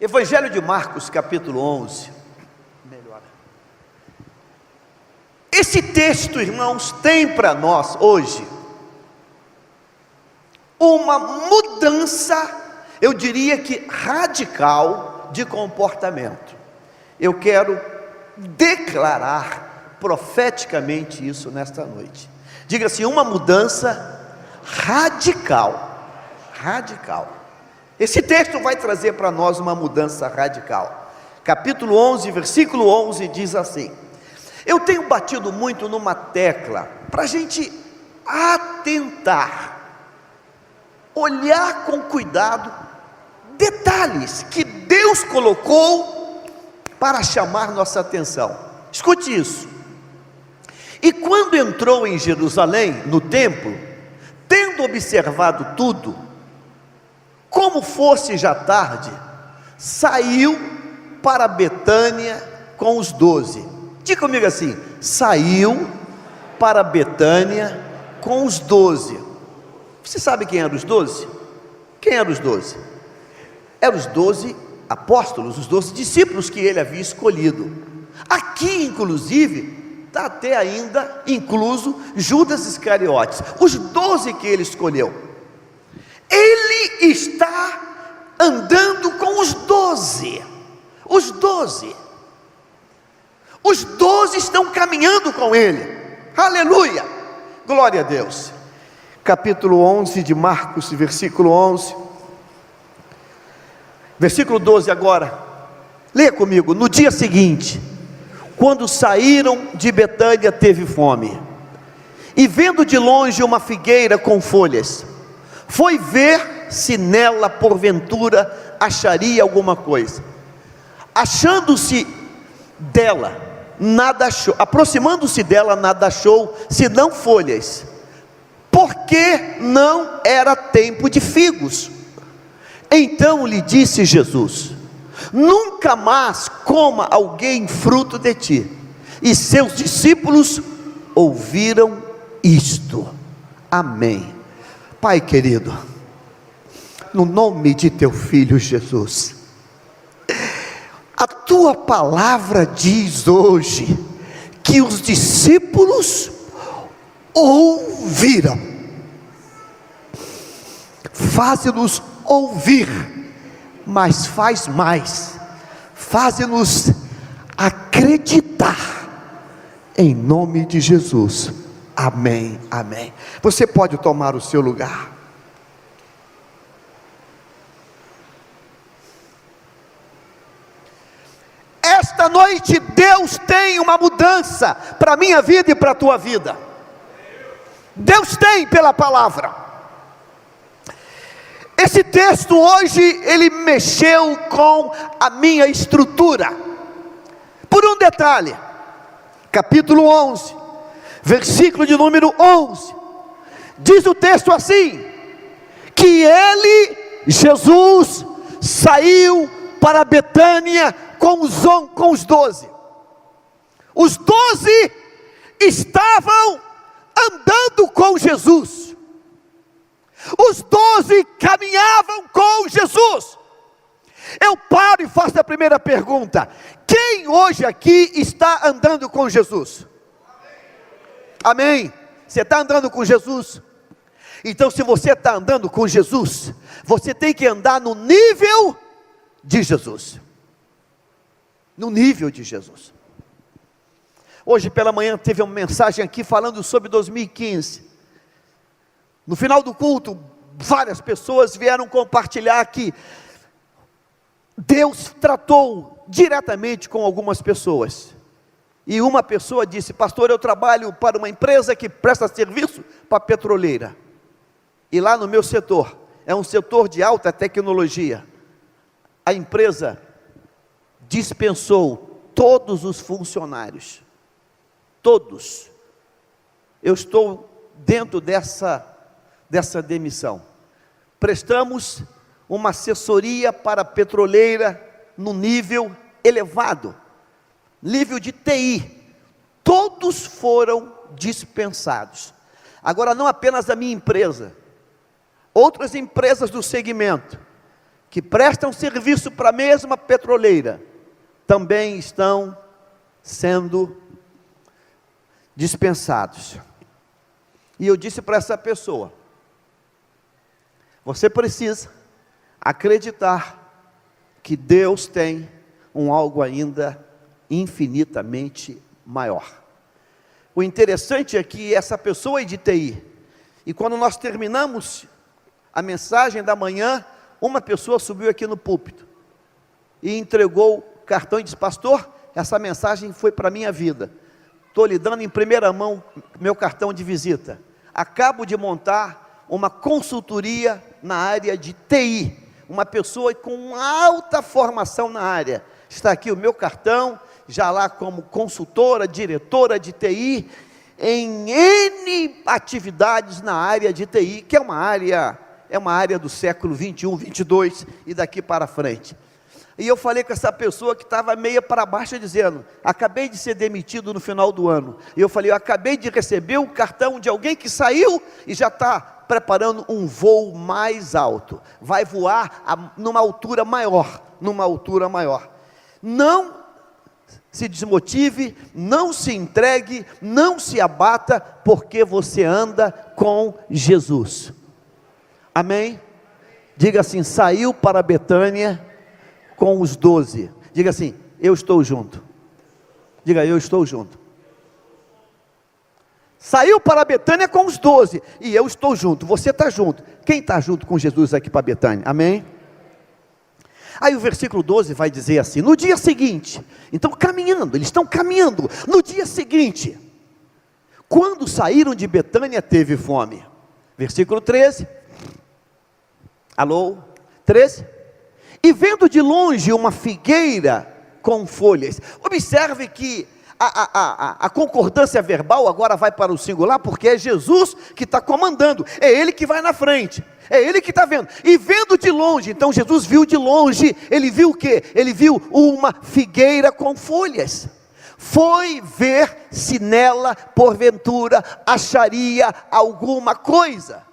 Evangelho de Marcos, capítulo 11. Melhora. Esse texto, irmãos, tem para nós hoje uma mudança, eu diria que radical, de comportamento. Eu quero declarar profeticamente isso nesta noite. Diga assim: uma mudança radical. Radical. Esse texto vai trazer para nós uma mudança radical. Capítulo 11, versículo 11 diz assim: eu tenho batido muito numa tecla para a gente atentar, olhar com cuidado detalhes que Deus colocou para chamar nossa atenção. Escute isso. E quando entrou em Jerusalém, no templo, tendo observado tudo, como fosse já tarde, saiu para Betânia com os 12. Diga comigo assim: saiu para Betânia com os 12. Você sabe quem eram os 12? Quem eram os 12? Eram os 12 apóstolos, os 12 discípulos que ele havia escolhido. Aqui, inclusive, está até ainda incluso Judas Iscariotes, os 12 que ele escolheu. Ele está andando com os 12. Os 12. Os 12 estão caminhando com ele. Aleluia! Glória a Deus. Capítulo 11 de Marcos, versículo 11. Versículo 12 agora. Leia comigo. No dia seguinte, quando saíram de Betânia, teve fome. E vendo de longe uma figueira com folhas, foi ver se nela porventura acharia alguma coisa. Achando-se dela, nada achou. Aproximando-se dela, nada achou, senão folhas, porque não era tempo de figos. Então lhe disse Jesus: nunca mais coma alguém fruto de ti. E seus discípulos ouviram isto. Amém. Pai querido, no nome de teu filho Jesus, a tua palavra diz hoje que os discípulos ouviram. Faze-nos ouvir, mas faz mais, faze-nos acreditar, em nome de Jesus. Amém, amém. Você pode tomar o seu lugar. Esta noite Deus tem uma mudança para a minha vida e para a tua vida. Deus tem pela palavra. Esse texto hoje, ele mexeu com a minha estrutura, por um detalhe. Capítulo 11, versículo de número 11, diz o texto assim: que ele, Jesus, saiu para Betânia com os 12. Os 12 estavam andando com Jesus. Os 12 caminhavam com Jesus. Eu paro e faço a primeira pergunta: quem hoje aqui está andando com Jesus? Amém? Você está andando com Jesus? Então, se você está andando com Jesus, você tem que andar no nível de Jesus. No nível de Jesus. Hoje pela manhã teve uma mensagem aqui falando sobre 2015. No final do culto, várias pessoas vieram compartilhar que Deus tratou diretamente com algumas pessoas. E uma pessoa disse: pastor, eu trabalho para uma empresa que presta serviço para a petroleira. E lá no meu setor, é um setor de alta tecnologia, a empresa dispensou todos os funcionários. Todos. Eu estou dentro dessa demissão. Prestamos uma assessoria para a petroleira no nível elevado, nível de TI. Todos foram dispensados. Agora, não apenas a minha empresa, outras empresas do segmento que prestam serviço para a mesma petroleira, também estão sendo dispensados. E eu disse para essa pessoa: você precisa acreditar que Deus tem algo ainda infinitamente maior. O interessante é que essa pessoa é de TI, e quando nós terminamos a mensagem da manhã, uma pessoa subiu aqui no púlpito e entregou o cartão e disse: pastor, essa mensagem foi para a minha vida, estou lhe dando em primeira mão meu cartão de visita, acabo de montar uma consultoria na área de TI, uma pessoa com alta formação na área, está aqui o meu cartão, já lá como consultora, diretora de TI, em N atividades na área de TI, que é uma área do século 21, 22 e daqui para frente. E eu falei com essa pessoa que estava meia para baixo, dizendo: acabei de ser demitido no final do ano. E eu falei: eu acabei de receber um cartão de alguém que saiu e já está preparando um voo mais alto, vai voar numa altura maior, Não se desmotive, não se entregue, não se abata, porque você anda com Jesus. Amém? Diga assim: saiu para Betânia com os 12. Diga assim: eu estou junto. Diga: eu estou junto. Saiu para Betânia com os 12, e eu estou junto. Você está junto. Quem está junto com Jesus aqui para Betânia? Amém? Aí o versículo 12 vai dizer assim: no dia seguinte, então caminhando, eles estão caminhando, no dia seguinte, quando saíram de Betânia, teve fome. Versículo 13, alô, 13, e vendo de longe uma figueira com folhas. Observe que a concordância verbal agora vai para o singular, porque é Jesus que está comandando, é Ele que vai na frente, é Ele que está vendo, e vendo de longe, então Jesus viu de longe, Ele viu o quê? Ele viu uma figueira com folhas, foi ver se nela, porventura, acharia alguma coisa,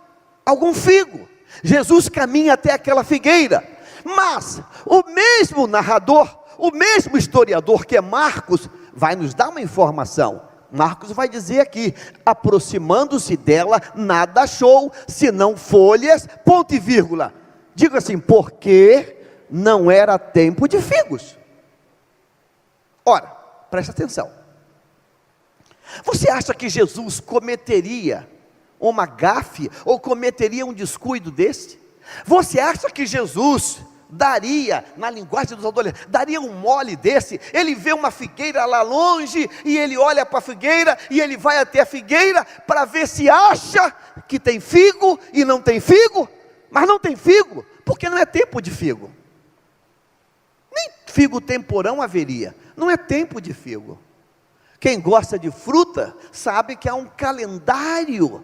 algum figo. Jesus caminha até aquela figueira, mas o mesmo narrador, o mesmo historiador que é Marcos, vai nos dar uma informação. Marcos vai dizer aqui: aproximando-se dela, nada achou, senão folhas, ponto e vírgula. Diga assim: porque não era tempo de figos. Ora, preste atenção. Você acha que Jesus cometeria uma gafe, ou cometeria um descuido desse? Você acha que Jesus daria, na linguagem dos adolescentes, daria um mole desse? Ele vê uma figueira lá longe, e ele olha para a figueira, e ele vai até a figueira, para ver se acha que tem figo, e não tem figo, mas não tem figo, porque não é tempo de figo, nem figo temporão haveria, não é tempo de figo. Quem gosta de fruta, sabe que há um calendário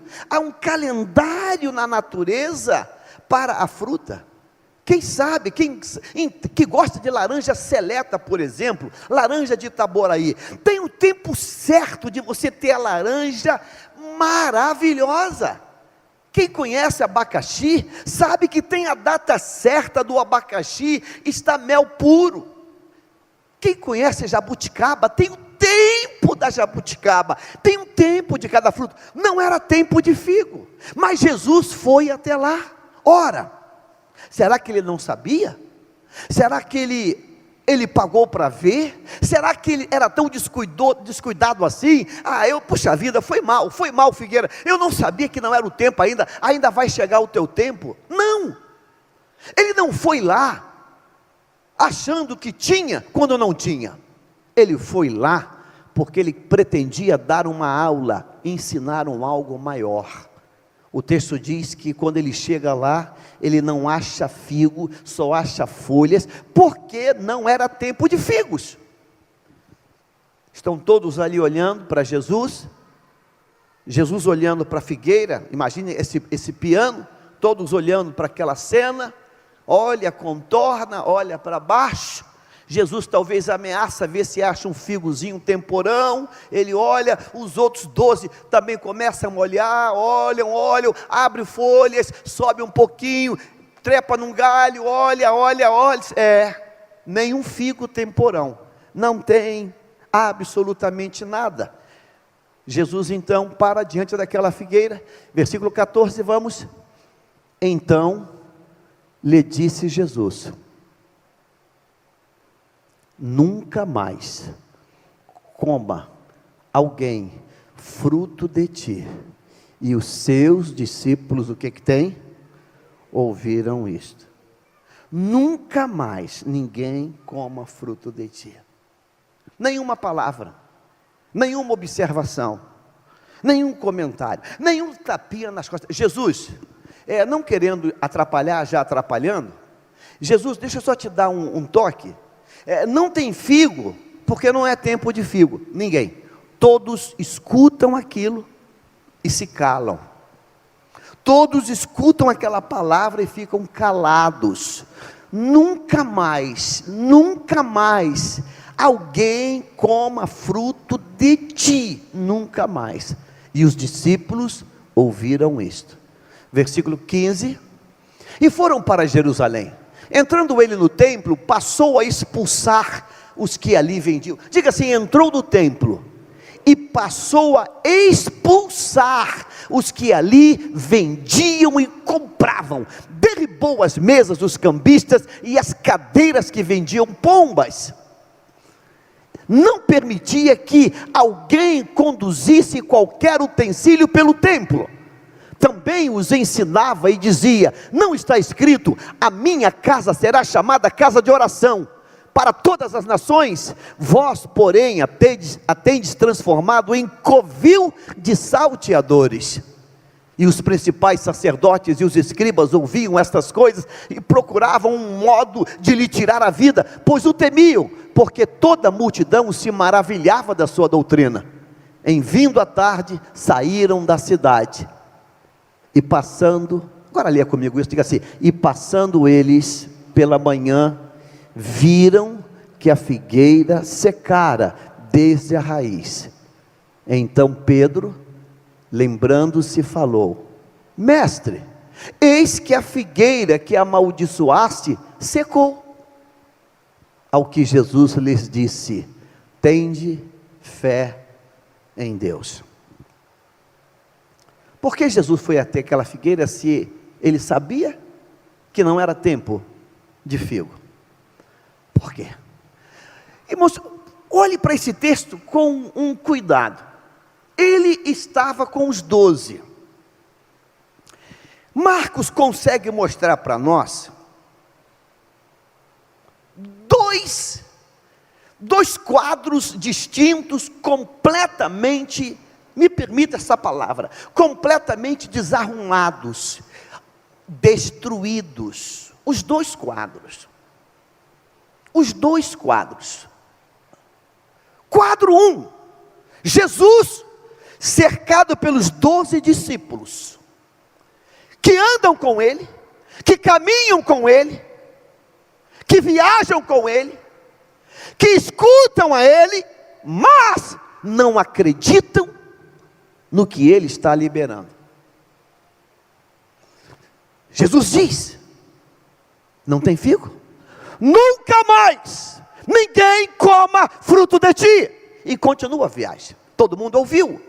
na natureza, para a fruta. Quem sabe, que gosta de laranja seleta, por exemplo, laranja de Itaboraí, tem o tempo certo de você ter a laranja maravilhosa. Quem conhece abacaxi, sabe que tem a data certa do abacaxi, está mel puro. Quem conhece jabuticaba, tem o tempo da jabuticaba, tem um tempo de cada fruto. Não era tempo de figo, mas Jesus foi até lá. Ora, será que ele não sabia? Será que ele pagou para ver? Será que ele era tão descuidado assim? Puxa vida, foi mal Figueira, eu não sabia que não era o tempo ainda vai chegar o teu tempo. Não, ele não foi lá achando que tinha, quando não tinha. Ele foi lá porque ele pretendia dar uma aula, ensinar algo maior. O texto diz que quando ele chega lá, ele não acha figo, só acha folhas, porque não era tempo de figos. Estão todos ali olhando para Jesus, Jesus olhando para a figueira, imagine esse piano, todos olhando para aquela cena, olha, contorna, olha para baixo. Jesus talvez ameaça ver se acha um figozinho, um temporão. Ele olha, os outros 12 também começam a olhar, olham, abre folhas, sobe um pouquinho, trepa num galho, olha, nenhum figo tem porão, não tem absolutamente nada. Jesus então para diante daquela figueira, versículo 14, vamos. Então lhe disse Jesus: nunca mais coma alguém fruto de ti. E os seus discípulos, o que tem? Ouviram isto. Nunca mais ninguém coma fruto de ti. Nenhuma palavra, nenhuma observação, nenhum comentário, nenhum tapinha nas costas. Jesus, não querendo atrapalhar, já atrapalhando, Jesus, deixa eu só te dar um toque. Não tem figo, porque não é tempo de figo. Ninguém. Todos escutam aquilo e se calam. Todos escutam aquela palavra e ficam calados. Nunca mais alguém coma fruto de ti, nunca mais. E os discípulos ouviram isto. Versículo 15: e foram para Jerusalém. Entrando ele no templo, passou a expulsar os que ali vendiam. Diga assim: entrou no templo e passou a expulsar os que ali vendiam e compravam. Derribou as mesas dos cambistas e as cadeiras que vendiam pombas. Não permitia que alguém conduzisse qualquer utensílio pelo templo. Também os ensinava e dizia: não está escrito, a minha casa será chamada casa de oração para todas as nações? Vós, porém, a tendes transformado em covil de salteadores. E os principais sacerdotes e os escribas ouviam estas coisas e procuravam um modo de lhe tirar a vida, pois o temiam, porque toda a multidão se maravilhava da sua doutrina. Em vindo a tarde, saíram da cidade, e passando, agora leia comigo isso, diga assim: e passando eles pela manhã, viram que a figueira secara desde a raiz. Então Pedro, lembrando-se, falou: mestre, eis que a figueira que amaldiçoaste secou. Ao que Jesus lhes disse: tende fé em Deus. Por que Jesus foi até aquela figueira se ele sabia que não era tempo de figo? Por quê? Irmãos, olhe para esse texto com um cuidado. Ele estava com os 12. Marcos consegue mostrar para nós dois quadros distintos, completamente, me permita essa palavra, completamente desarrumados, destruídos. Os dois quadros. Quadro 1, Jesus cercado pelos 12 discípulos, que andam com ele, que caminham com ele, que viajam com ele, que escutam a ele, mas não acreditam no que ele está liberando. Jesus diz: não tem figo? Nunca mais ninguém coma fruto de ti. E continua a viagem. Todo mundo ouviu,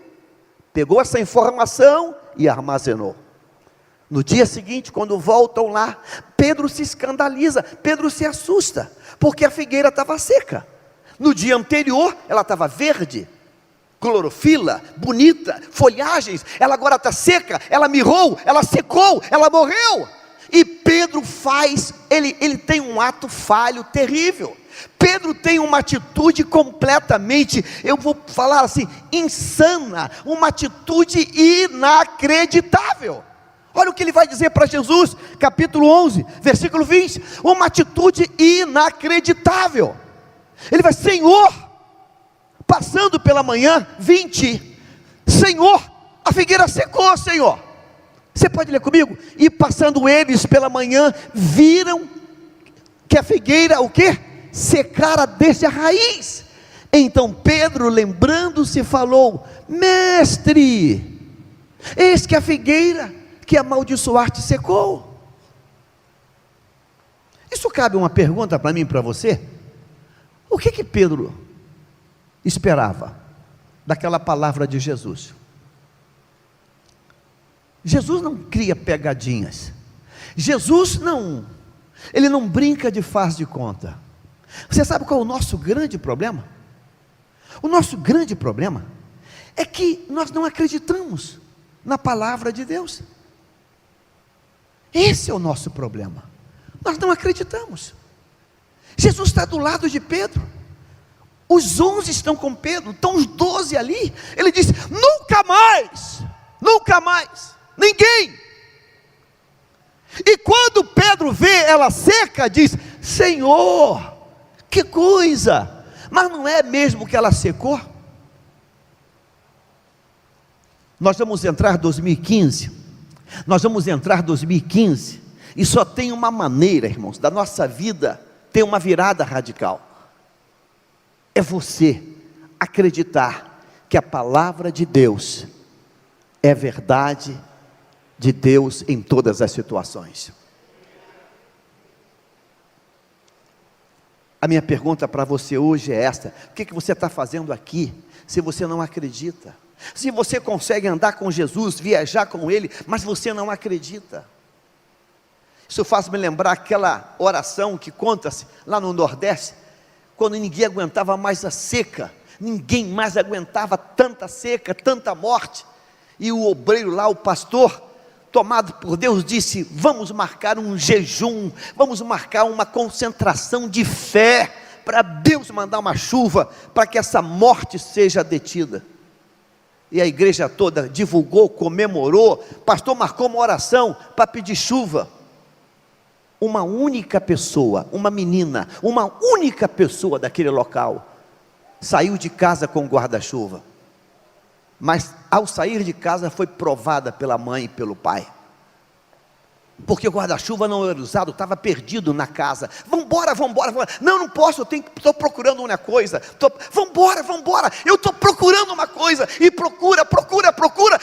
pegou essa informação e armazenou. No dia seguinte, quando voltam lá, Pedro se escandaliza, Pedro se assusta, porque a figueira estava seca. No dia anterior, ela estava verde, clorofila, bonita, folhagens. Ela agora está seca, ela mirrou, ela secou, ela morreu. E Pedro ele tem um ato falho terrível. Pedro tem uma atitude completamente, eu vou falar assim, insana, uma atitude inacreditável. Olha o que ele vai dizer para Jesus, capítulo 11, versículo 20, uma atitude inacreditável. Ele vai: Senhor, passando pela manhã, 20, Senhor, a figueira secou, Senhor. Você pode ler comigo? E passando eles pela manhã, viram que a figueira, o quê? Secara desde a raiz. Então Pedro, lembrando-se, falou: mestre, eis que a figueira que amaldiçoaste secou. Isso cabe uma pergunta para mim e para você? O que Pedro esperava daquela palavra de Jesus? Jesus não cria pegadinhas. Jesus ele não brinca de faz de conta. Você sabe qual é o nosso grande problema? O nosso grande problema é que nós não acreditamos na palavra de Deus. Esse é o nosso problema. Nós não acreditamos. Jesus está do lado de Pedro. Os 11 estão com Pedro, estão os 12 ali. Ele diz: nunca mais, ninguém. E quando Pedro vê ela seca, diz: Senhor, que coisa! Mas não é mesmo que ela secou? Nós vamos entrar 2015. E só tem uma maneira, irmãos, da nossa vida ter uma virada radical. É você acreditar que a palavra de Deus é verdade de Deus em todas as situações. A minha pergunta para você hoje é esta: o que você está fazendo aqui, se você não acredita? Se você consegue andar com Jesus, viajar com Ele, mas você não acredita? Isso faz-me lembrar aquela oração que conta-se lá no Nordeste, quando ninguém aguentava mais a seca, ninguém mais aguentava tanta seca, tanta morte, e o obreiro lá, o pastor, tomado por Deus, disse: vamos marcar um jejum, vamos marcar uma concentração de fé, para Deus mandar uma chuva, para que essa morte seja detida. E a igreja toda divulgou, comemorou, o pastor marcou uma oração para pedir chuva. Uma única pessoa, uma menina, uma única pessoa daquele local, saiu de casa com guarda-chuva, mas ao sair de casa foi provada pela mãe e pelo pai, porque o guarda-chuva não era usado, estava perdido na casa. Vambora, não posso, estou procurando uma coisa, vambora, eu estou procurando uma coisa, e procura,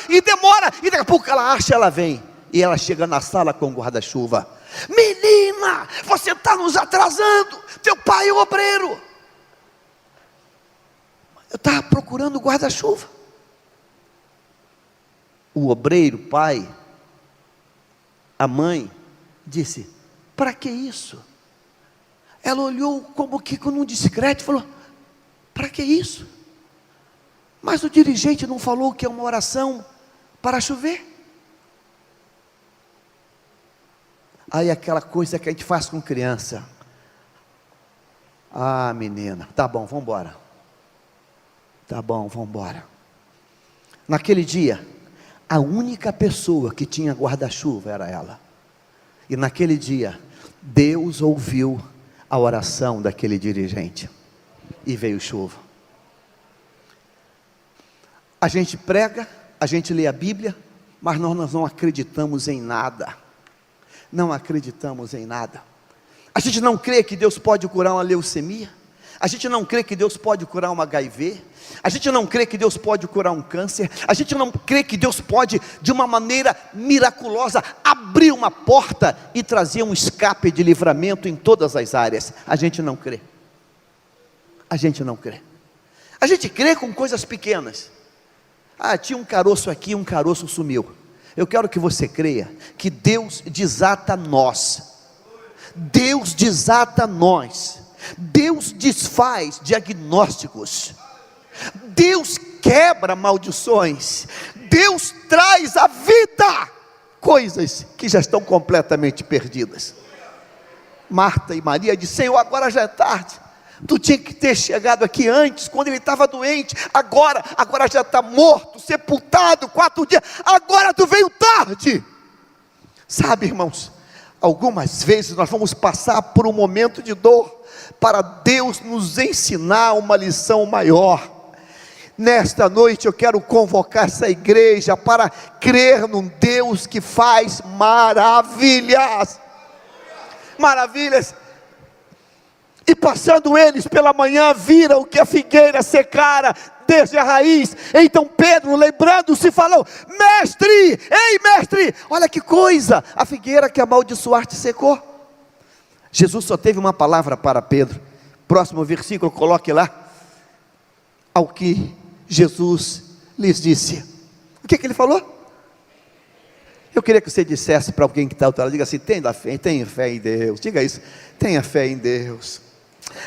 e demora, e daqui a pouco ela acha, ela vem, e ela chega na sala com o guarda-chuva. Menina, você está nos atrasando, teu pai é obreiro. Eu estava procurando o guarda-chuva. O obreiro, pai, a mãe, disse: para que isso? Ela olhou como que com um descrédito e falou: para que isso? Mas o dirigente não falou que é uma oração para chover? Aí aquela coisa que a gente faz com criança: ah, menina, tá bom, vamos embora. Naquele dia, a única pessoa que tinha guarda-chuva era ela. E naquele dia, Deus ouviu a oração daquele dirigente, e veio chuva. A gente prega, a gente lê a Bíblia, mas nós não acreditamos em nada. Não acreditamos em nada. A gente não crê que Deus pode curar uma leucemia. A gente não crê que Deus pode curar um HIV. A gente não crê que Deus pode curar um câncer. A gente não crê que Deus pode, de uma maneira miraculosa, abrir uma porta e trazer um escape de livramento em todas as áreas. A gente não crê. A gente crê com coisas pequenas. Ah, tinha um caroço aqui, um caroço sumiu. Eu quero que você creia que Deus desata nós. Deus desfaz diagnósticos. Deus quebra maldições. Deus traz à vida coisas que já estão completamente perdidas. Marta e Maria disseram: Senhor, agora já é tarde. Tu tinha que ter chegado aqui antes, quando ele estava doente. Agora já está morto, sepultado 4 dias. Agora tu veio tarde. Sabe, irmãos, algumas vezes nós vamos passar por um momento de dor, para Deus nos ensinar uma lição maior. Nesta noite eu quero convocar essa igreja para crer num Deus que faz maravilhas. E passando eles pela manhã, viram que a figueira secara desde a raiz. Então Pedro, lembrando-se, falou: mestre, olha que coisa, a figueira que amaldiçoaste secou. Jesus só teve uma palavra para Pedro. Próximo versículo, coloque lá. Ao que Jesus lhes disse. O que ele falou? Eu queria que você dissesse para alguém que está ao teu lado, diga assim: tenha fé em Deus. Diga isso: tenha fé em Deus.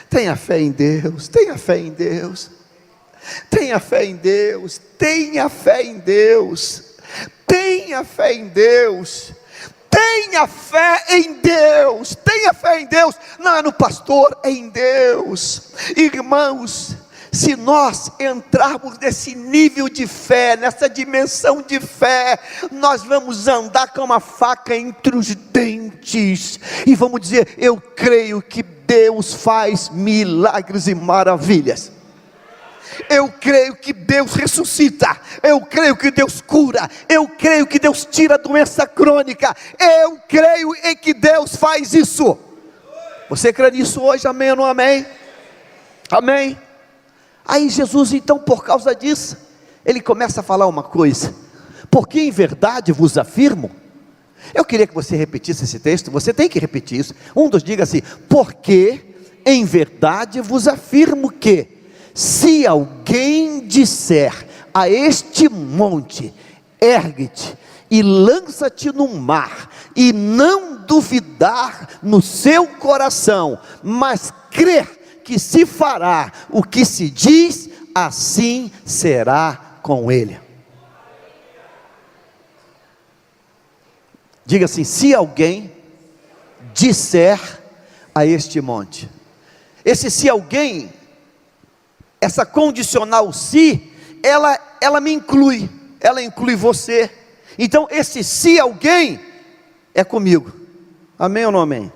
Tenha fé em Deus. Tenha fé em Deus. Tenha fé em Deus. Tenha fé em Deus. Tenha fé em Deus. Tenha fé em Deus. Tenha fé em Deus. Não é no pastor, é em Deus. Irmãos, se nós entrarmos nesse nível de fé, nessa dimensão de fé, nós vamos andar com uma faca entre os dentes, e vamos dizer: eu creio que Deus faz milagres e maravilhas. Eu creio que Deus ressuscita. Eu creio que Deus cura. Eu creio que Deus tira a doença crônica. Eu creio em que Deus faz isso. Você crê nisso hoje? Amém ou não amém? Amém. Aí Jesus, então, por causa disso, ele começa a falar uma coisa: porque em verdade vos afirmo. Eu queria que você repetisse esse texto. Você tem que repetir isso. Diga assim: porque em verdade vos afirmo que, se alguém disser a este monte: ergue-te e lança-te no mar, e não duvidar no seu coração, mas crer que se fará o que se diz, assim será com ele. Diga assim: se alguém disser a este monte. Esse se alguém, essa condicional se, ela me inclui, ela inclui você. Então esse se alguém é comigo. Amém ou não amém?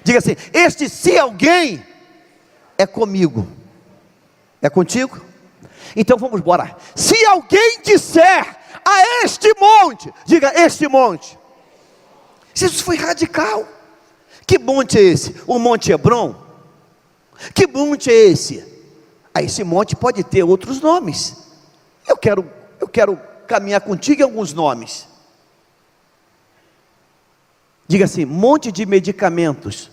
Diga assim: este se alguém é comigo. É contigo? Então vamos embora. Se alguém disser a este monte, diga: este monte. Jesus foi radical. Que monte é esse? O Monte Hebron? Que monte é esse? Esse monte pode ter outros nomes. Eu quero caminhar contigo em alguns nomes. Diga assim: monte de medicamentos.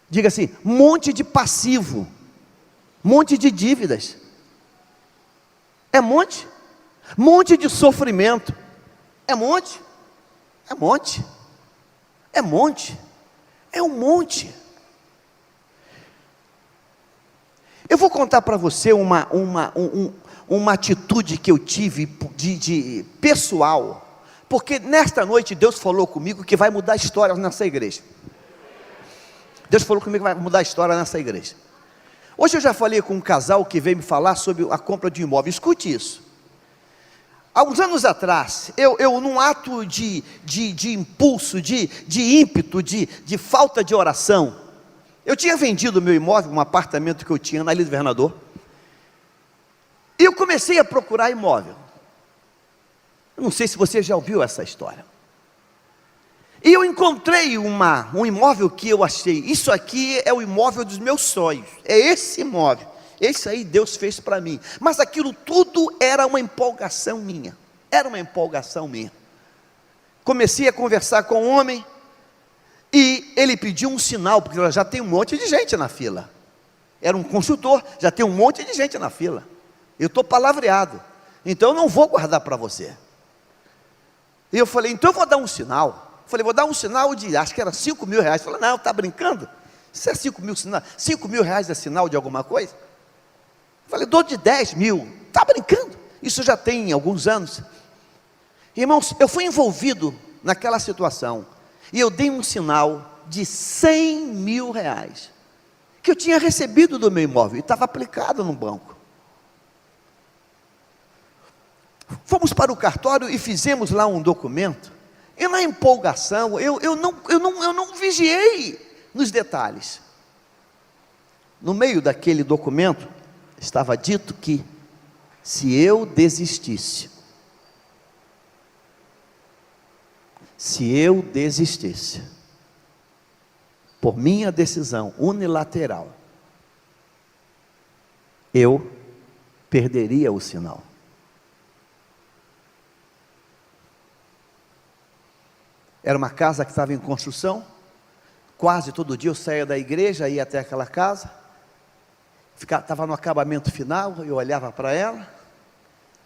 Diga assim: monte de passivo. Monte de dívidas. É monte? Monte de sofrimento. É monte? É monte. É monte. É um monte. Eu vou contar para você uma atitude que eu tive de pessoal, porque nesta noite Deus falou comigo que vai mudar a história nessa igreja. Deus falou comigo que vai mudar a história nessa igreja. Hoje eu já falei com um casal que veio me falar sobre a compra de imóvel. Escute isso. Há uns anos atrás, eu num ato de impulso, de ímpeto, de falta de oração, eu tinha vendido o meu imóvel, um apartamento que eu tinha na Ilha do Governador, e eu comecei a procurar imóvel. Eu não sei se você já ouviu essa história. E eu encontrei um imóvel que eu achei: isso aqui é o imóvel dos meus sonhos, é esse imóvel, esse aí Deus fez para mim. Mas aquilo tudo era uma empolgação minha, Comecei a conversar com o homem, e ele pediu um sinal, porque já tem um monte de gente na fila. Era um consultor, já tem um monte de gente na fila. Eu estou palavreado, então eu não vou guardar para você. E eu falei: então eu vou dar um sinal. Falei: vou dar um sinal de, acho que era 5 mil reais. Falei: não, está brincando? Isso é 5 mil reais é sinal de alguma coisa? Falei: dou de 10 mil. Está brincando? Isso já tem alguns anos. Irmãos, eu fui envolvido naquela situação, e eu dei um sinal de 100 mil reais, que eu tinha recebido do meu imóvel, e estava aplicado no banco. Fomos para o cartório e fizemos lá um documento, e na empolgação, eu não vigiei nos detalhes. No meio daquele documento, estava dito que, se eu desistisse, por minha decisão unilateral, eu perderia o sinal. Era uma casa que estava em construção. Quase todo dia eu saía da igreja, ia até aquela casa, estava no acabamento final, eu olhava para ela.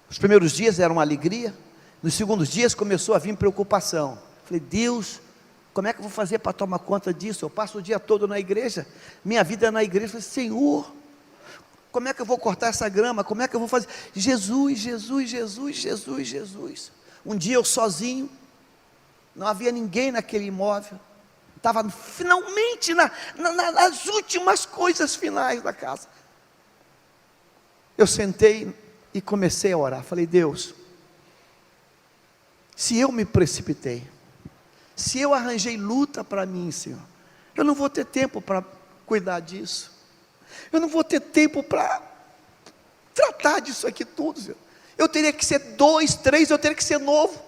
Os primeiros dias era uma alegria, nos segundos dias começou a vir preocupação. Falei, Deus, como é que eu vou fazer para tomar conta disso? Eu passo o dia todo na igreja, minha vida é na igreja. Falei, Senhor, como é que eu vou cortar essa grama? Como é que eu vou fazer? Jesus, Jesus, Jesus, Jesus, Jesus. Um dia eu sozinho, não havia ninguém naquele imóvel, estava finalmente nas últimas coisas finais da casa. Eu sentei e comecei a orar. Falei, Deus, se eu me precipitei, se eu arranjei luta para mim, Senhor, eu não vou ter tempo para cuidar disso, eu não vou ter tempo para tratar disso aqui tudo, Senhor. Eu teria que ser 2, 3, eu teria que ser novo,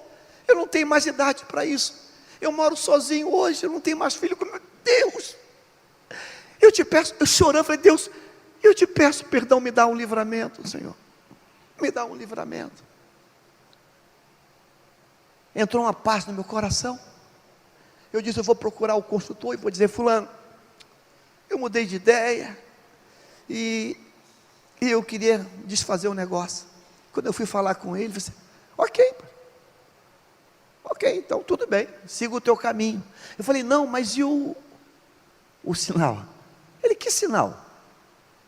eu não tenho mais idade para isso. Eu moro sozinho hoje, eu não tenho mais filho. Meu Deus, eu te peço, eu chorando, falei, Deus, eu te peço perdão, me dá um livramento, Senhor, me dá um livramento. Entrou uma paz no meu coração. Eu disse, eu vou procurar o consultor e vou dizer, fulano, eu mudei de ideia, e eu queria desfazer um negócio. Quando eu fui falar com ele, ele disse, ok, então tudo bem, siga o teu caminho. Eu falei, não, mas e o sinal? Ele, que sinal?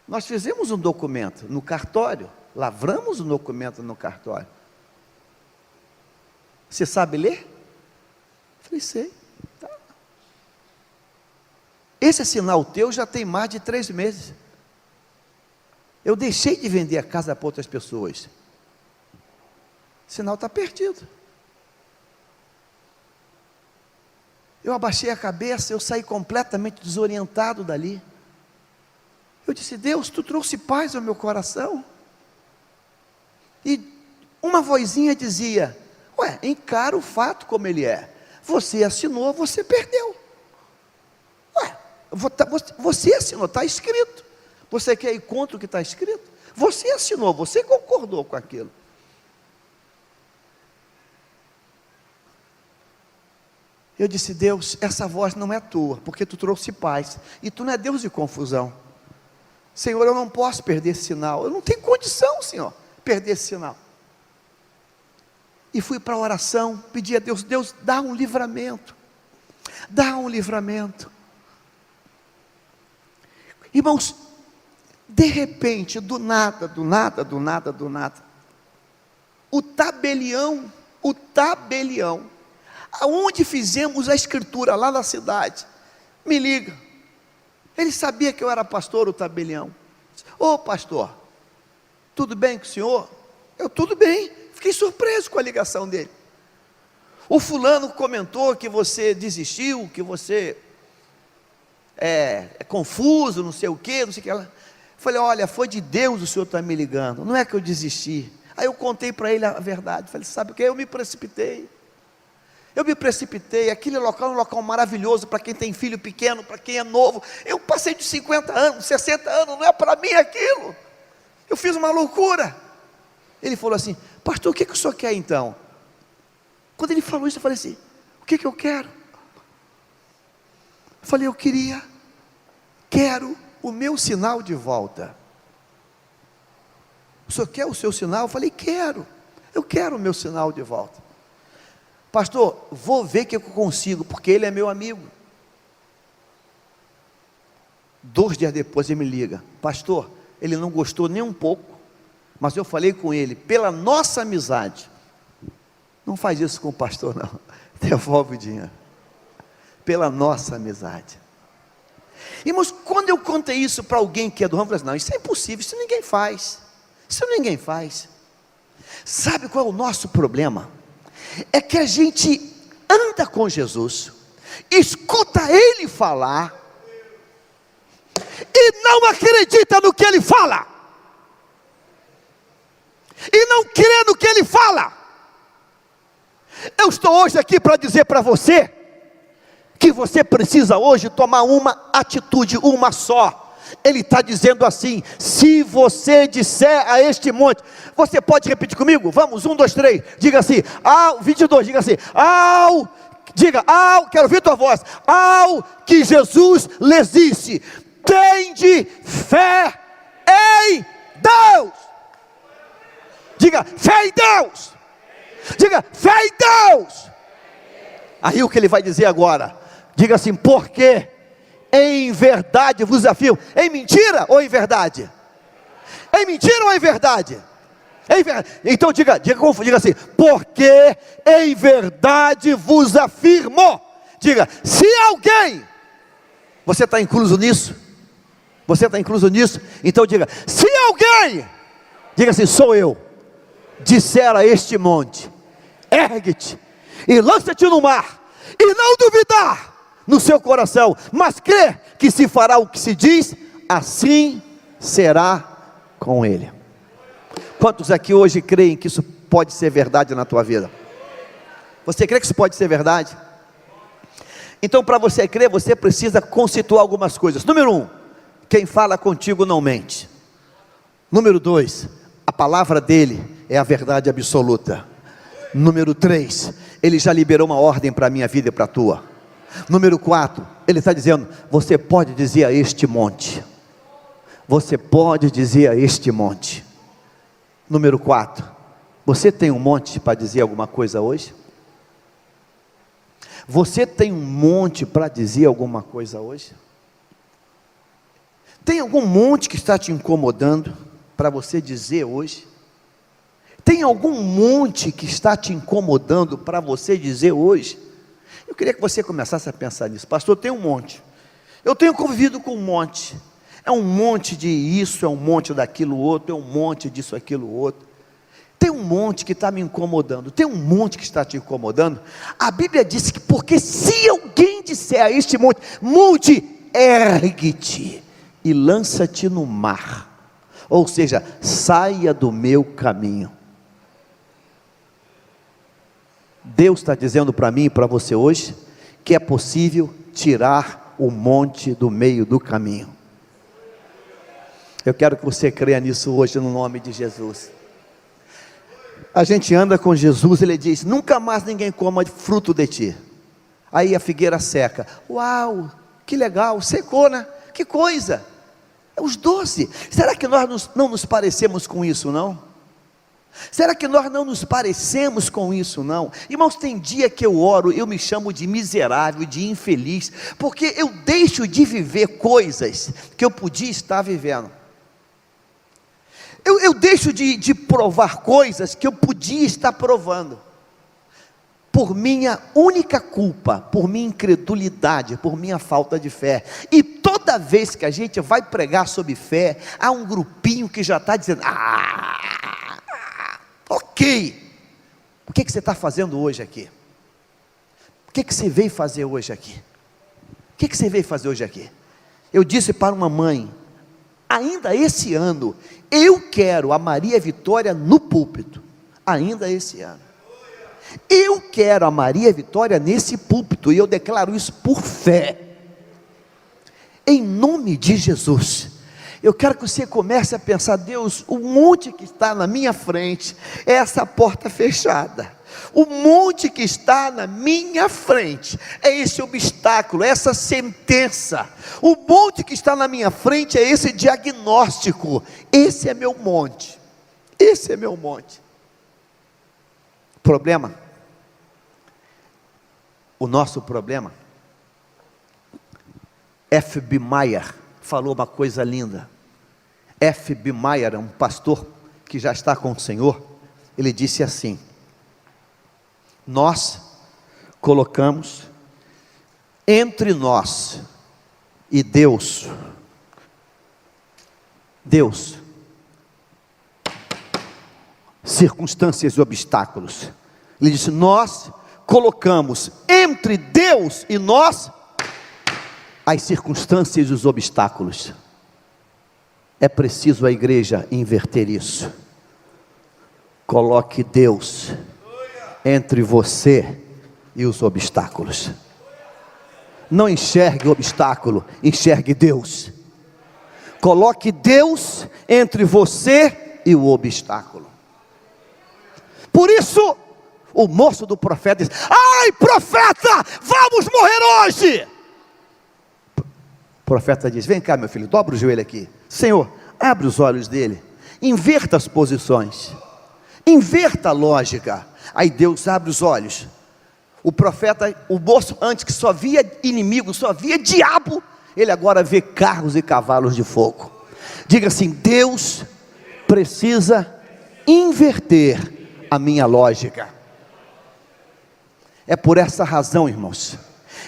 Nós fizemos um documento no cartório, lavramos um documento no cartório. Você sabe ler? Eu falei, sei. Tá. Esse sinal teu já tem mais de 3 meses. Eu deixei de vender a casa para outras pessoas. O sinal está perdido. Eu abaixei a cabeça, eu saí completamente desorientado dali. Eu disse, Deus, tu trouxe paz ao meu coração. E uma vozinha dizia, encara o fato como ele é. Você assinou, você perdeu. Você assinou, está escrito. Você quer ir contra o que está escrito? Você assinou, você concordou com aquilo. Eu disse, Deus, essa voz não é tua, porque tu trouxe paz, e tu não é Deus de confusão. Senhor, eu não posso perder esse sinal, eu não tenho condição, Senhor, perder esse sinal. E fui para a oração, pedi a Deus, Deus, dá um livramento, dá um livramento. Irmãos, de repente, do nada, o tabelião, aonde fizemos a escritura, lá na cidade, me liga. Ele sabia que eu era pastor, o tabelião. Ô pastor, tudo bem com o senhor? Eu, tudo bem. Fiquei surpreso com a ligação dele. O fulano comentou que você desistiu, que você é confuso, não sei o que lá. Falei, olha, foi de Deus o senhor está me ligando, não é que eu desisti. Aí eu contei para ele a verdade. Falei, sabe o que? Eu me precipitei, aquele local é um local maravilhoso para quem tem filho pequeno, para quem é novo. Eu passei de 50 anos, 60 anos, não é para mim aquilo. Eu fiz uma loucura. Ele falou assim, pastor, o que o senhor quer então? Quando ele falou isso, eu falei assim, o que eu quero? Eu falei, quero o meu sinal de volta. O senhor quer o seu sinal? Eu falei, eu quero o meu sinal de volta. Pastor, vou ver o que eu consigo, porque ele é meu amigo. 2 dias depois ele me liga, pastor, ele não gostou nem um pouco, mas eu falei com ele, pela nossa amizade, não faz isso com o pastor não, devolve o dinheiro, pela nossa amizade. Irmãos, quando eu contei isso para alguém que é do ramo, eu falei assim, não, isso é impossível, isso ninguém faz. Sabe qual é o nosso problema? É que a gente anda com Jesus, escuta Ele falar, e não acredita no que Ele fala, e não crê no que Ele fala. Eu estou hoje aqui para dizer para você, que você precisa hoje tomar uma atitude, uma só. Ele está dizendo assim, se você disser a este monte, você pode repetir comigo? Vamos, 1, 2, 3, diga assim, 22, diga assim, Diga, quero ouvir tua voz. Ao que Jesus lhes disse: tende fé em Deus. Diga, fé em Deus. Diga, fé em Deus. Aí o que ele vai dizer agora? Diga assim: porque em verdade vos afirmo. Em mentira ou em verdade? Em mentira ou em verdade? Então diga assim: porque em verdade vos afirmo. Diga, se alguém, você está incluso nisso? Você está incluso nisso? Então diga, se alguém, diga assim, sou eu, disser a este monte: ergue-te e lança-te no mar, e não duvidar no seu coração, mas crer que se fará o que se diz, assim será com ele. Quantos aqui hoje creem que isso pode ser verdade na tua vida? Você crê que isso pode ser verdade? Então, para você crer, você precisa constituir algumas coisas. Número 1, quem fala contigo não mente. Número 2, a palavra dele é a verdade absoluta. Número 3, ele já liberou uma ordem para a minha vida e para a tua. Número 4, ele está dizendo: você pode dizer a este monte. Você pode dizer a este monte. Número 4, você tem um monte para dizer alguma coisa hoje? Você tem um monte para dizer alguma coisa hoje? Tem algum monte que está te incomodando para você dizer hoje? Tem algum monte que está te incomodando para você dizer hoje? Eu queria que você começasse a pensar nisso. Pastor, tem um monte. Eu tenho convivido com um monte. É um monte de isso, é um monte daquilo outro, é um monte disso, aquilo outro. Tem um monte que está me incomodando. Tem um monte que está te incomodando. A Bíblia diz que, porque se alguém disser a este monte: monte, ergue-te e lança-te no mar, ou seja, saia do meu caminho. Deus está dizendo para mim e para você hoje que é possível tirar o monte do meio do caminho. Eu quero que você creia nisso hoje, no nome de Jesus. A gente anda com Jesus, ele diz: nunca mais ninguém coma fruto de ti. Aí a figueira seca. Uau, que legal, secou, né? Que coisa. Os 12. Será que nós não nos parecemos com isso, não? Será que nós não nos parecemos com isso, não? Irmãos, tem dia que eu oro, eu me chamo de miserável, de infeliz, porque eu deixo de viver coisas que eu podia estar vivendo. Eu deixo de provar coisas que eu podia estar provando, por minha única culpa, por minha incredulidade, por minha falta de fé. E toda vez que a gente vai pregar sobre fé, há um grupinho que já está dizendo: ok, o que você está fazendo hoje aqui? O que você veio fazer hoje aqui? O que você veio fazer hoje aqui? Eu disse para uma mãe, ainda esse ano, eu quero a Maria Vitória no púlpito, ainda esse ano. Eu quero a Maria Vitória nesse púlpito, e eu declaro isso por fé, em nome de Jesus. Eu quero que você comece a pensar: Deus, o monte que está na minha frente é essa porta fechada. O monte que está na minha frente é esse obstáculo, essa sentença. O monte que está na minha frente é esse diagnóstico. Esse é meu monte. Esse é meu monte. Problema? O nosso problema? F.B. Meyer falou uma coisa linda. F.B. Meyer é um pastor que já está com o Senhor. Ele disse assim: nós colocamos entre nós e Deus, circunstâncias e obstáculos. Ele disse: nós colocamos entre Deus e nós as circunstâncias e os obstáculos. É preciso a igreja inverter isso. Coloque Deus entre você e os obstáculos. Não enxergue o obstáculo, enxergue Deus. Coloque Deus entre você e o obstáculo. Por isso, O moço do profeta diz: ai, profeta, vamos morrer hoje. O profeta diz: vem cá, meu filho, dobra o joelho aqui. Senhor, abre os olhos dele, inverta as posições, inverta a lógica. Aí Deus abre os olhos. O profeta, o moço antes que só via inimigo, só via diabo, ele agora vê carros e cavalos de fogo. Diga assim: Deus precisa inverter a minha lógica. É por essa razão, irmãos,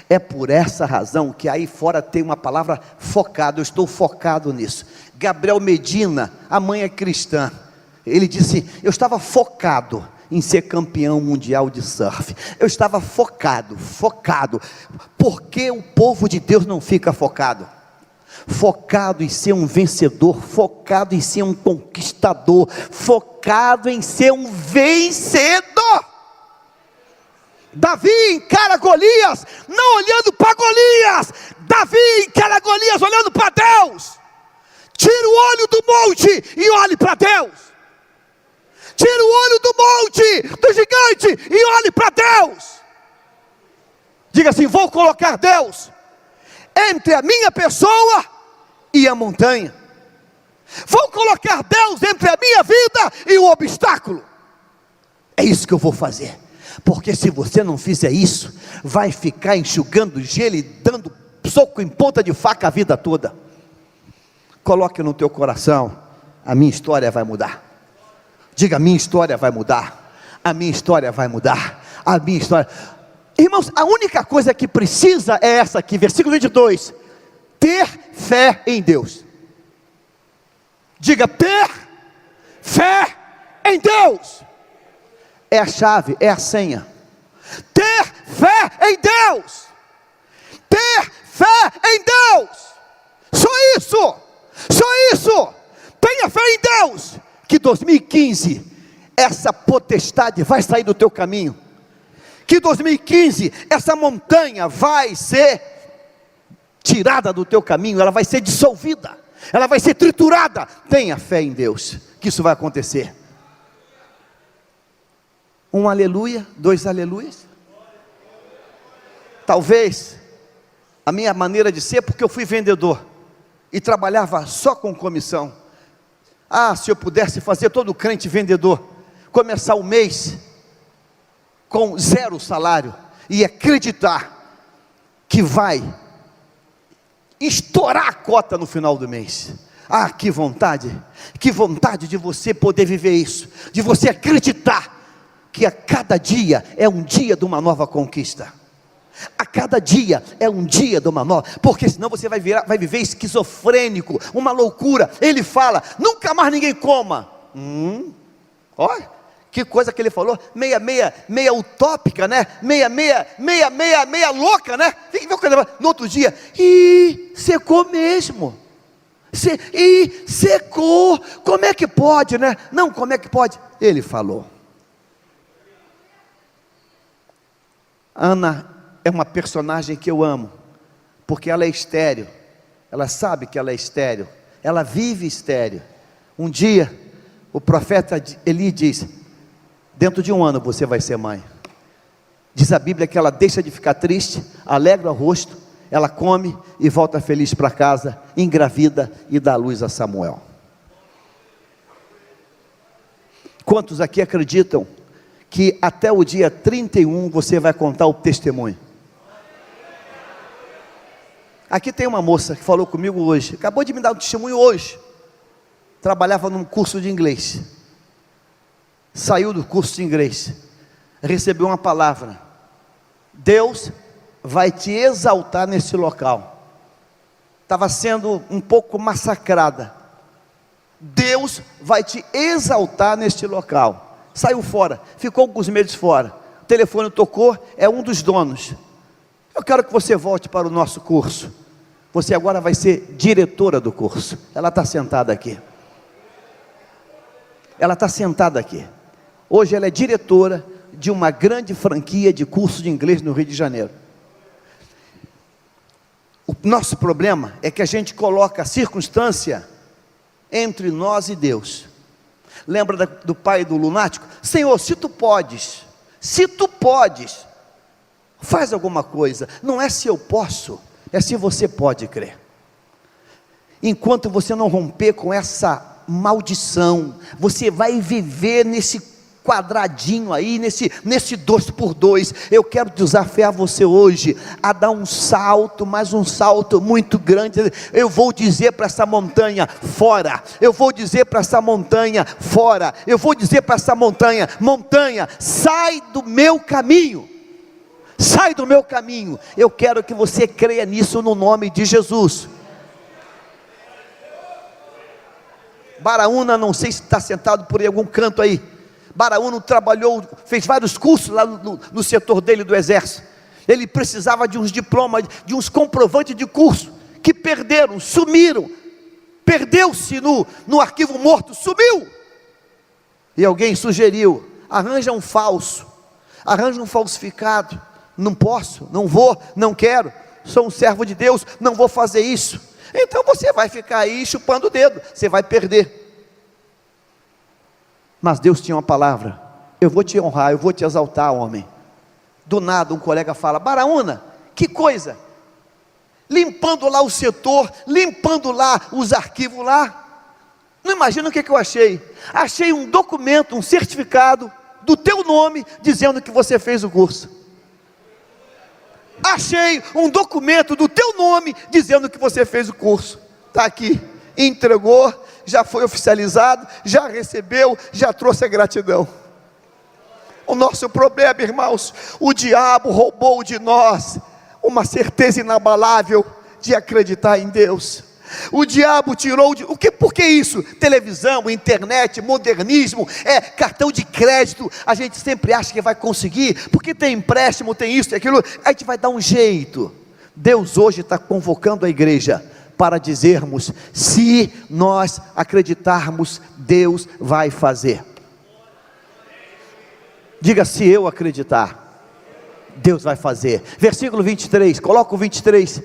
é por essa razão que aí fora tem uma palavra focado. Eu estou focado nisso. Gabriel Medina, a mãe é cristã, ele disse: eu estava focado em ser campeão mundial de surf. Eu estava focado. Por que o povo de Deus não fica focado? Focado em ser um vencedor, focado em ser um conquistador, focado em ser um vencedor. Davi encara Golias, não olhando para Golias. Davi encara Golias olhando para Deus. Tira o olho do monte e olhe para Deus. Tira o olho do monte, do gigante, e olhe para Deus. Diga assim: vou colocar Deus entre a minha pessoa e a montanha. Vou colocar Deus entre a minha vida e o obstáculo. É isso que eu vou fazer. Porque se você não fizer isso, vai ficar enxugando gelo e dando soco em ponta de faca a vida toda. Coloque no teu coração: a minha história vai mudar. Diga: a minha história vai mudar. A minha história vai mudar. A minha história. Irmãos, a única coisa que precisa é essa aqui, versículo 22. Ter fé em Deus. Diga: ter fé em Deus. É a chave, é a senha. Ter fé em Deus. Ter fé em Deus. Só isso. Só isso. Tenha fé em Deus. Que 2015, essa potestade vai sair do teu caminho. Que 2015, essa montanha vai ser tirada do teu caminho. Ela vai ser dissolvida. Ela vai ser triturada. Tenha fé em Deus, que isso vai acontecer. Um aleluia, dois aleluias. Talvez a minha maneira de ser, porque eu fui vendedor e trabalhava só com comissão. Ah, se eu pudesse fazer todo crente vendedor, começar o mês com 0 salário e acreditar que vai estourar a cota no final do mês. Ah, que vontade de você poder viver isso, de você acreditar que a cada dia é um dia de uma nova conquista. A cada dia é um dia de uma nova, porque senão você vai viver esquizofrênico, uma loucura. Ele fala: nunca mais ninguém coma. Olha, que coisa que ele falou, meia utópica, né? Meia louca, né? No outro dia, secou mesmo. Secou. Como é que pode, né? Não, como é que pode? Ele falou. Ana é uma personagem que eu amo, porque ela é estéril. Ela sabe que ela é estéril. Ela vive estéril. Um dia, o profeta Eli diz: dentro de 1 ano você vai ser mãe. Diz a Bíblia que ela deixa de ficar triste, alegra o rosto, ela come e volta feliz para casa, engravida e dá luz a Samuel. Quantos aqui acreditam que até o dia 31 você vai contar o testemunho? Aqui tem uma moça que falou comigo hoje, acabou de me dar um testemunho hoje. Trabalhava num curso de inglês, saiu do curso de inglês, recebeu uma palavra: Deus vai te exaltar nesse local. Estava sendo um pouco massacrada. Deus vai te exaltar neste local. Saiu fora, ficou alguns meses fora. O telefone tocou, é um dos donos. Eu quero que você volte para o nosso curso. Você agora vai ser diretora do curso. Ela está sentada aqui. Ela está sentada aqui. Hoje ela é diretora de uma grande franquia de curso de inglês no Rio de Janeiro. O nosso problema é que a gente coloca a circunstância entre nós e Deus. Lembra do pai do lunático? Senhor, se tu podes, Se tu podes, faz alguma coisa. Não é se eu posso, é se você pode crer. Enquanto você não romper com essa maldição, você vai viver nesse quadradinho aí, nesse 2x2. Eu quero desafiar você hoje a dar um salto, mas um salto muito grande. Eu vou dizer para essa montanha: fora. Eu vou dizer para essa montanha: fora. Eu vou dizer para essa montanha: montanha, sai do meu caminho. Sai do meu caminho. Eu quero que você creia nisso no nome de Jesus. Baraúna, não sei se está sentado por aí, algum canto aí. Baraúna trabalhou, fez vários cursos lá no setor dele do exército. Ele precisava de uns diplomas, de uns comprovantes de curso, que perderam, sumiram. Perdeu-se no arquivo morto, sumiu. E alguém sugeriu: arranja um falso, arranja um falsificado. Não posso, não vou, não quero, sou um servo de Deus, não vou fazer isso. Então você vai ficar aí chupando o dedo, você vai perder. Mas Deus tinha uma palavra: eu vou te honrar, eu vou te exaltar, homem. Do nada um colega fala: Baraúna, que coisa, limpando lá o setor, limpando lá os arquivos lá, não imagina o que eu achei. Achei um documento, um certificado do teu nome, dizendo que você fez o curso. Achei um documento do teu nome, dizendo que você fez o curso. Está aqui, entregou, já foi oficializado, já recebeu, já trouxe a gratidão. O nosso problema, irmãos, o diabo roubou de nós uma certeza inabalável de acreditar em Deus. O diabo tirou por que isso? Televisão, internet, modernismo, cartão de crédito. A gente sempre acha que vai conseguir, porque tem empréstimo, tem isso, tem aquilo, a gente vai dar um jeito. Deus hoje está convocando a igreja para dizermos: se nós acreditarmos, Deus vai fazer. Diga: se eu acreditar, Deus vai fazer. Versículo 23, coloca o 23.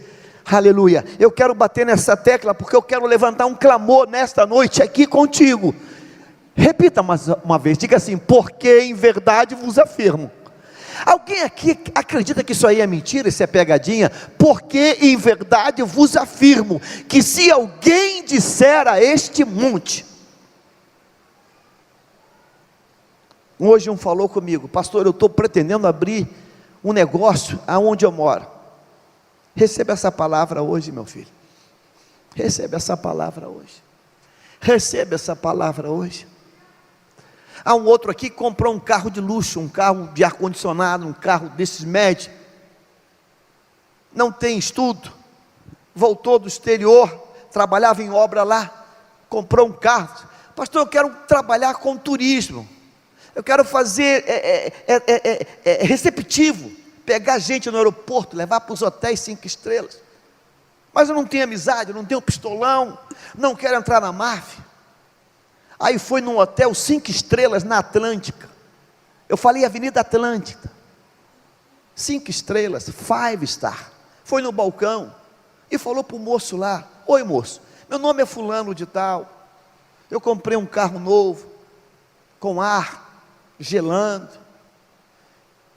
Aleluia. Eu quero bater nessa tecla, porque eu quero levantar um clamor nesta noite aqui contigo. Repita mais uma vez, diga assim: porque em verdade vos afirmo. Alguém aqui acredita que isso aí é mentira, isso é pegadinha? Porque em verdade vos afirmo, que se alguém disser a este monte. Hoje um falou comigo: pastor, eu estou pretendendo abrir um negócio aonde eu moro. Receba essa palavra hoje, meu filho. Receba essa palavra hoje. Receba essa palavra hoje. Há um outro aqui que comprou um carro de luxo, um carro de ar-condicionado, um carro desses médios. Não tem estudo. Voltou do exterior, trabalhava em obra lá, comprou um carro. Pastor, eu quero trabalhar com turismo. Eu quero fazer receptivo. Pegar gente no aeroporto, levar para os hotéis 5 estrelas. Mas eu não tenho amizade, eu não tenho pistolão, não quero entrar na máfia. Aí foi num hotel 5 estrelas na Atlântica. Eu falei Avenida Atlântica. 5 estrelas, 5 star. Foi no balcão e falou para o moço lá: oi moço, meu nome é fulano de tal. Eu comprei um carro novo, com ar, gelando.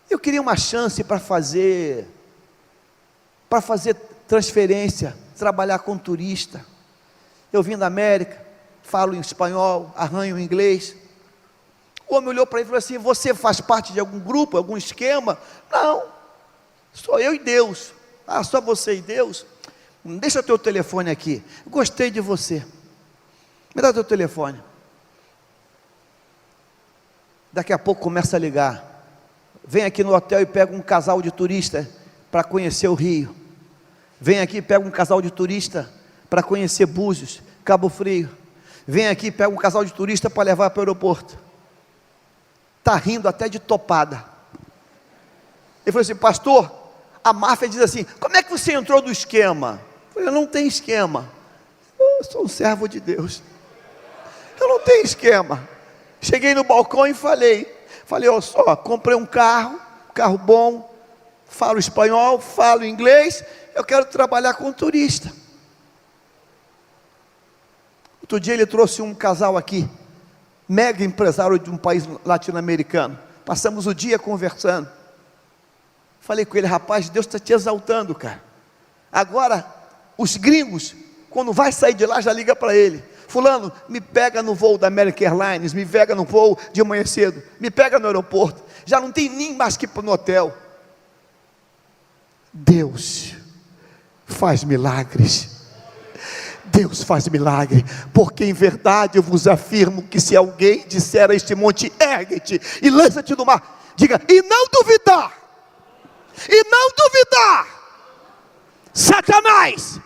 Eu queria uma chance para fazer transferência, trabalhar com turista. Eu vim da América, falo em espanhol, arranho em inglês. O homem olhou para ele e falou assim: você faz parte de algum grupo, algum esquema? Não, sou eu e Deus. Ah, só você e Deus? Deixa teu telefone aqui, gostei de você, me dá teu telefone. Daqui a pouco começa a ligar. Vem aqui no hotel e pega um casal de turista para conhecer o Rio. Vem aqui e pega um casal de turista para conhecer Búzios, Cabo Frio. Vem aqui e pega um casal de turista para levar para o aeroporto. Está rindo até de topada. Ele falou assim: pastor, a máfia diz assim: como é que você entrou no esquema? Eu falei: eu não tenho esquema. Eu sou um servo de Deus. Eu não tenho esquema. Cheguei no balcão e falei: olha só, comprei um carro bom, falo espanhol, falo inglês, eu quero trabalhar com turista. Outro dia ele trouxe um casal aqui, mega empresário de um país latino-americano. Passamos o dia conversando. Falei com ele: rapaz, Deus está te exaltando, cara. Agora, os gringos, quando vai sair de lá, já liga para ele: fulano, me pega no voo da American Airlines, me pega no voo de manhã cedo, me pega no aeroporto. Já não tem nem mais que ir para no hotel. Deus faz milagres. Deus faz milagre, porque em verdade eu vos afirmo que se alguém disser a este monte: ergue-te e lança-te no mar, diga: e não duvidar, Satanás,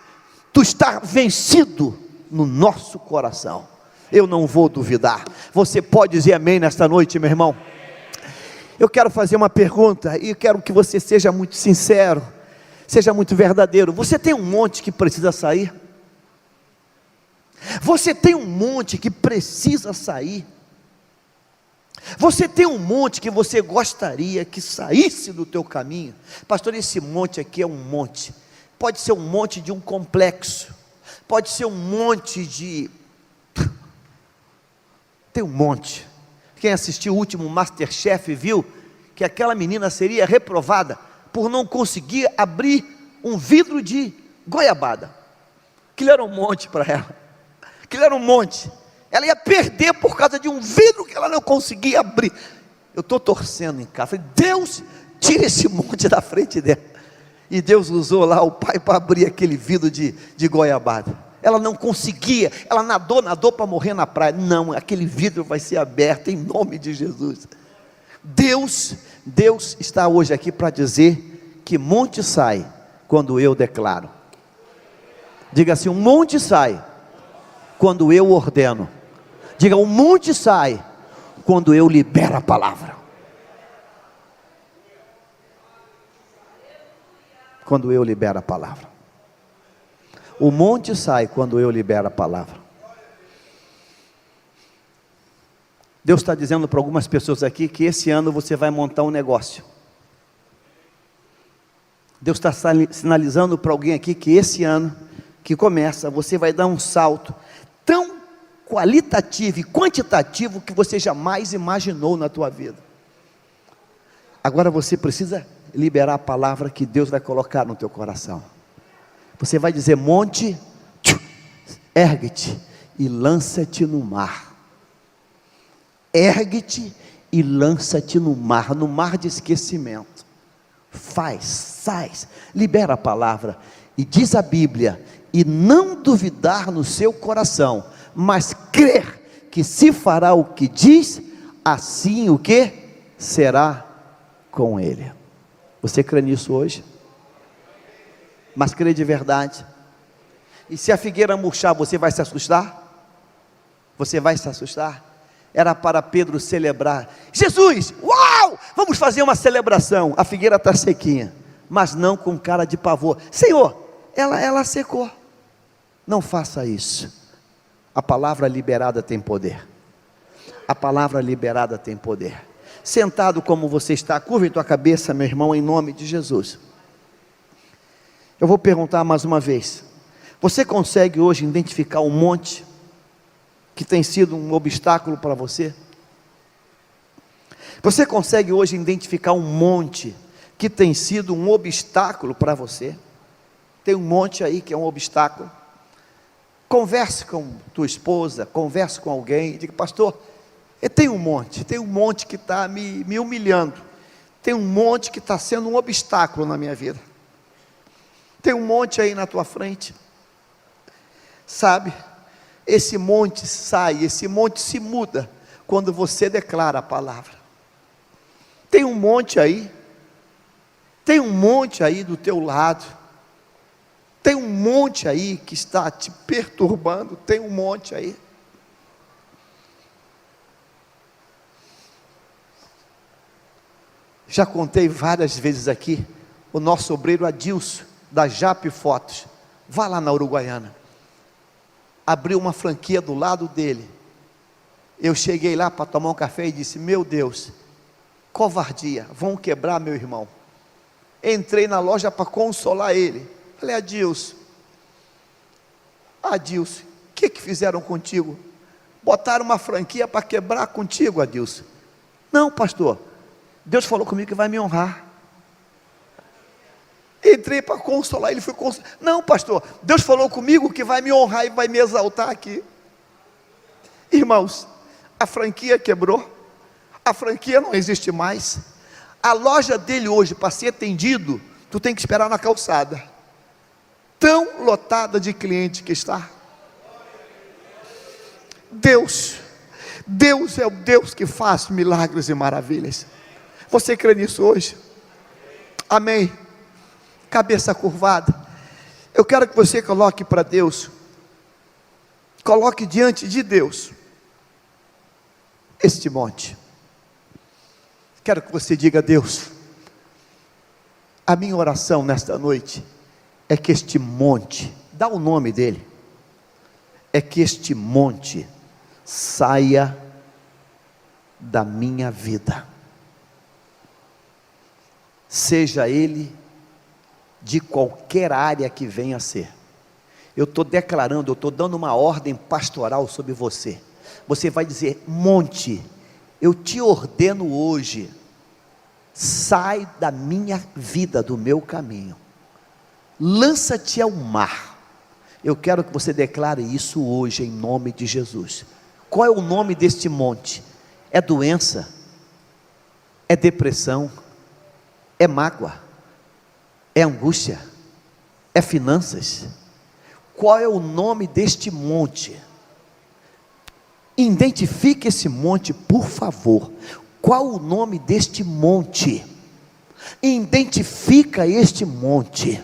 tu está vencido no nosso coração. Eu não vou duvidar. Você pode dizer amém nesta noite, meu irmão? Eu quero fazer uma pergunta e quero que você seja muito sincero, seja muito verdadeiro. Você tem um monte que precisa sair? Você tem um monte que precisa sair? Você tem um monte que você gostaria que saísse do teu caminho? Pastor, esse monte aqui é um monte. Pode ser um monte de um complexo, pode ser um monte de... Tem um monte. Quem assistiu o último MasterChef viu que aquela menina seria reprovada por não conseguir abrir um vidro de goiabada. Aquilo era um monte para ela. Aquilo era um monte. Ela ia perder por causa de um vidro que ela não conseguia abrir. Eu estou torcendo em casa. Falei: Deus, tira esse monte da frente dela. E Deus usou lá o pai para abrir aquele vidro de goiabada. Ela não conseguia. Ela nadou para morrer na praia. Não, aquele vidro vai ser aberto em nome de Jesus. Deus está hoje aqui para dizer que monte sai quando eu declaro. Diga assim: um monte sai quando eu ordeno. Diga: o monte sai quando eu libero a palavra. Quando eu libero a palavra. O monte sai quando eu libero a palavra. Deus está dizendo para algumas pessoas aqui que esse ano você vai montar um negócio. Deus está sinalizando para alguém aqui que esse ano que começa, você vai dar um salto tão qualitativo e quantitativo que você jamais imaginou na tua vida. Agora você precisa liberar a palavra que Deus vai colocar no teu coração. Você vai dizer: monte, ergue-te e lança-te no mar. Ergue-te e lança-te no mar de esquecimento. Faz, libera a palavra. E diz a Bíblia: e não duvidar no seu coração, mas crer que se fará o que diz, assim o que será com ele. Você crê nisso hoje? Mas crê de verdade? E se a figueira murchar, você vai se assustar? Você vai se assustar? Era para Pedro celebrar: Jesus, uau, vamos fazer uma celebração. A figueira está sequinha, mas não com cara de pavor. Senhor, ela secou. Não faça isso. A palavra liberada tem poder. A palavra liberada tem poder. Sentado como você está, curve tua cabeça, meu irmão, em nome de Jesus. Eu vou perguntar mais uma vez: você consegue hoje identificar um monte que tem sido um obstáculo para você? Você consegue hoje identificar um monte que tem sido um obstáculo para você? Tem um monte aí que é um obstáculo. Converse com tua esposa, converse com alguém, diga: pastor, tem um monte que está me humilhando, tem um monte que está sendo um obstáculo na minha vida, tem um monte aí na tua frente. Sabe, esse monte sai, esse monte se muda quando você declara a palavra. Tem um monte aí do teu lado, tem um monte aí que está te perturbando, tem um monte aí. Já contei várias vezes aqui, o nosso obreiro Adilson, da Jap Fotos, vá lá na Uruguaiana, abriu uma franquia do lado dele. Eu cheguei lá para tomar um café e disse: meu Deus, covardia, vão quebrar meu irmão. Entrei na loja para consolar ele. Falei: Adilson, o que fizeram contigo? Botaram uma franquia para quebrar contigo, Adilson. Não, pastor, Deus falou comigo que vai me honrar. Entrei para consolar, ele foi consolar. Não, pastor, Deus falou comigo que vai me honrar e vai me exaltar aqui. Irmãos, a franquia quebrou, a franquia não existe mais. A loja dele hoje, para ser atendido, tu tem que esperar na calçada, tão lotada de cliente que está. Deus é o Deus que faz milagres e maravilhas. Você crê nisso hoje? Amém. Cabeça curvada. Eu quero que você coloque para Deus, coloque diante de Deus este monte. Quero que você diga a Deus: a minha oração nesta noite é que este monte, dá o nome dele, é que este monte saia da minha vida, seja ele de qualquer área que venha a ser. Eu estou declarando, eu estou dando uma ordem pastoral sobre você. Você vai dizer: monte, eu te ordeno hoje, sai da minha vida, do meu caminho, lança-te ao mar. Eu quero que você declare isso hoje, em nome de Jesus. Qual é o nome deste monte? É doença? É depressão? É mágoa? É angústia? É finanças? Qual é o nome deste monte? Identifique esse monte, por favor. Qual o nome deste monte? Identifica este monte.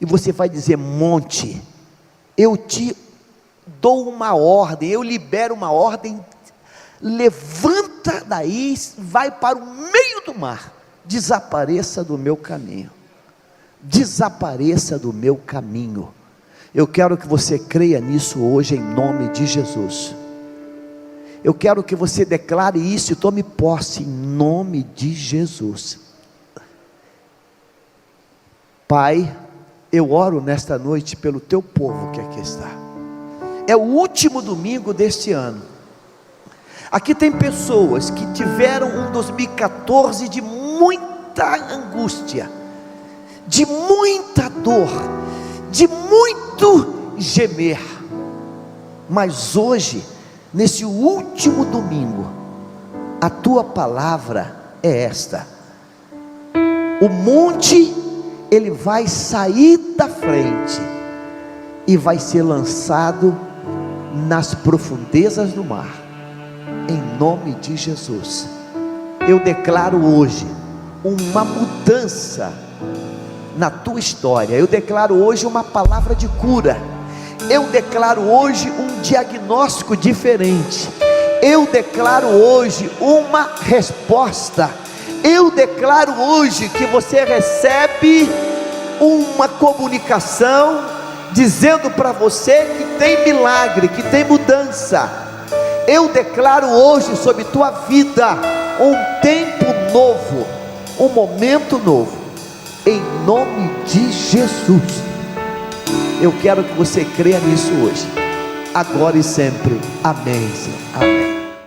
E você vai dizer: monte, eu te dou uma ordem, eu libero uma ordem, levanta daí, vai para o meio do mar, desapareça do meu caminho, desapareça do meu caminho. Eu quero que você creia nisso hoje, em nome de Jesus. Eu quero que você declare isso e tome posse, em nome de Jesus. Pai, eu oro nesta noite pelo teu povo que aqui está. É o último domingo deste ano. Aqui tem pessoas que tiveram um 2014 de muita angústia, de muita dor, de muito gemer. Mas hoje, nesse último domingo, a tua palavra é esta: o monte, ele vai sair da frente e vai ser lançado nas profundezas do mar, em nome de Jesus. Eu declaro hoje uma mudança na tua história. Eu declaro hoje uma palavra de cura. Eu declaro hoje um diagnóstico diferente. Eu declaro hoje uma resposta. Eu declaro hoje que você recebe uma comunicação dizendo para você que tem milagre, que tem mudança. Eu declaro hoje sobre tua vida um tempo novo, um momento novo, em nome de Jesus. Eu quero que você creia nisso hoje, agora e sempre. Amém, Senhor. Amém.